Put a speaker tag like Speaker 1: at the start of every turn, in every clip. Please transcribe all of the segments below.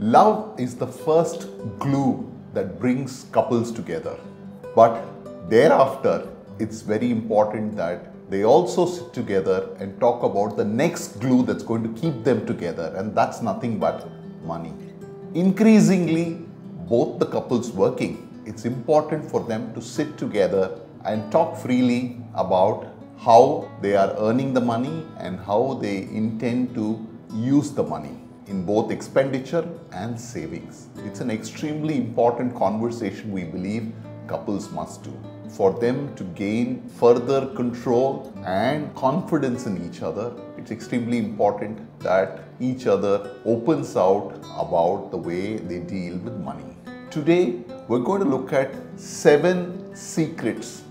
Speaker 1: Love is the first glue that brings couples together. But thereafter, it's very important that they also sit together and talk about the next glue that's going to keep them together, and that's nothing but money. Increasingly, both the couples working, it's important for them to sit together and talk freely about how they are earning the money and how they intend to use the money in both expenditure and savings. It's an extremely important conversation we believe couples must do. For them to gain further control and confidence in each other, it's extremely important that each other opens out about the way they deal with money. Today, we're going to look at 7 secrets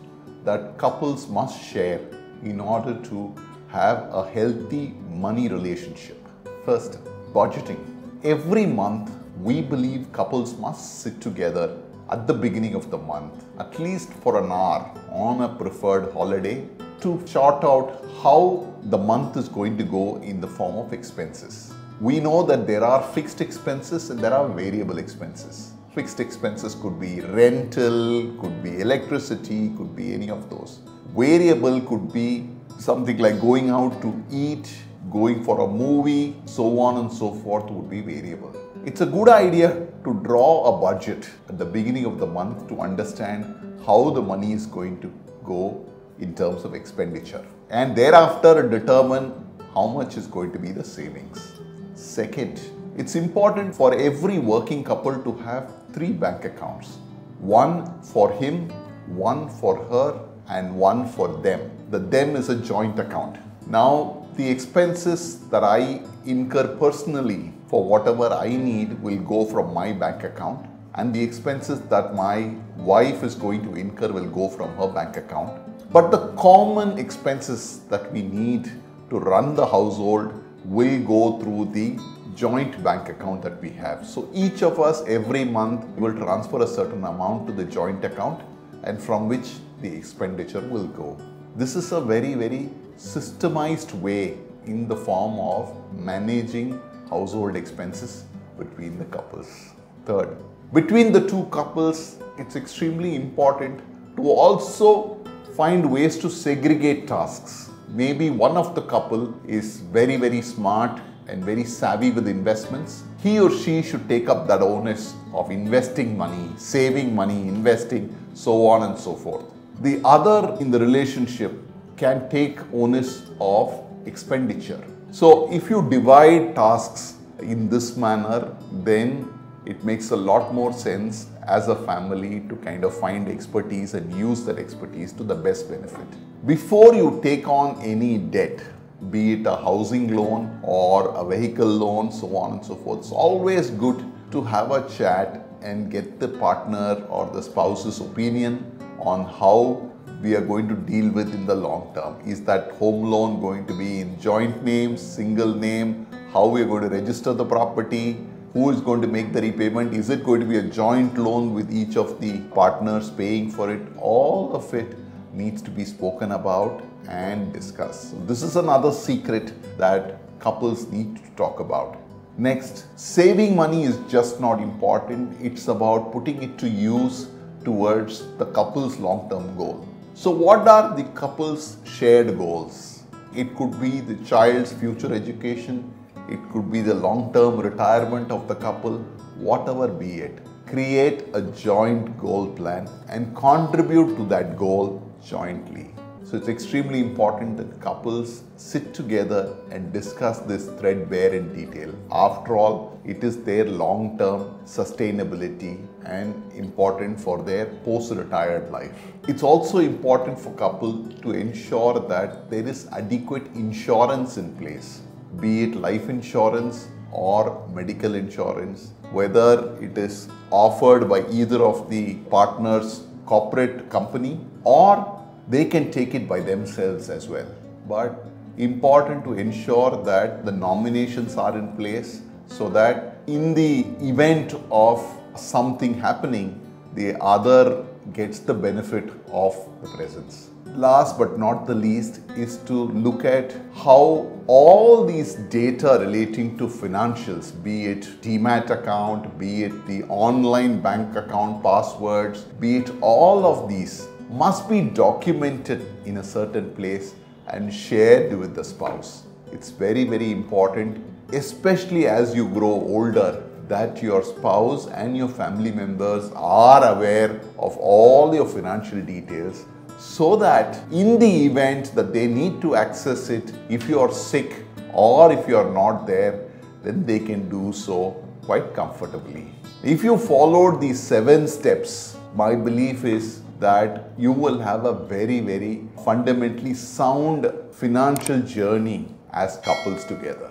Speaker 1: that couples must share in order to have a healthy money relationship. First, budgeting. Every month, we believe couples must sit together at the beginning of the month, at least for an hour on a preferred holiday, to chart out how the month is going to go in the form of expenses. We know that there are fixed expenses and there are variable expenses. Fixed expenses could be rental, could be electricity, could be any of those. Variable could be something like going out to eat, going for a movie, so on and so forth would be variable. It's a good idea to draw a budget at the beginning of the month to understand how the money is going to go in terms of expenditure, and thereafter determine how much is going to be the savings. Second, it's important for every working couple to have 3 bank accounts. One for him, one for her, and one for them. The them is a joint account. Now, the expenses that I incur personally for whatever I need will go from my bank account, and the expenses that my wife is going to incur will go from her bank account. But the common expenses that we need to run the household will go through the joint bank account that we have. So each of us every month will transfer a certain amount to the joint account, and from which the expenditure will go. This is a very systemized way in the form of managing household expenses between the couples. Third, between the two couples, it's extremely important to also find ways to segregate tasks. Maybe one of the couple is very smart and very savvy with investments. He or she should take up that onus of investing money, saving money, investing, so on and so forth. The other in the relationship can take onus of expenditure. So if you divide tasks in this manner, then it makes a lot more sense as a family to kind of find expertise and use that expertise to the best benefit. Before you take on any debt, be it a housing loan or a vehicle loan, so on and so forth, it's always good to have a chat and get the partner or the spouse's opinion on how we are going to deal with in the long term. Is that home loan going to be in joint names, single name? How we are going to register the property? Who is going to make the repayment? Is it going to be a joint loan with each of the partners paying for it? All of it needs to be spoken about and discussed. So this is another secret that couples need to talk about. Next, saving money is just not important. It's about putting it to use towards the couple's long-term goal. So what are the couple's shared goals? It could be the child's future education. It could be the long-term retirement of the couple, whatever be it. Create a joint goal plan and contribute to that goal jointly. So it's extremely important that couples sit together and discuss this threadbare in detail. After all, it is their long-term sustainability and important for their post-retired life. It's also important for couples to ensure that there is adequate insurance in place, be it life insurance or medical insurance, whether it is offered by either of the partners' corporate company or they can take it by themselves as well. But important to ensure that the nominations are in place so that in the event of something happening, the other gets the benefit of the presence. last but not the least is to look at how all these data relating to financials, be it demat account, be it the online bank account passwords, be it all of these must be documented in a certain place and shared with the spouse. It's very, very important, especially as you grow older, that your spouse and your family members are aware of all your financial details, so that in the event that they need to access it, if you are sick or if you are not there, then they can do so quite comfortably. If you followed these 7 steps, my belief is that you will have a very, very fundamentally sound financial journey as couples together.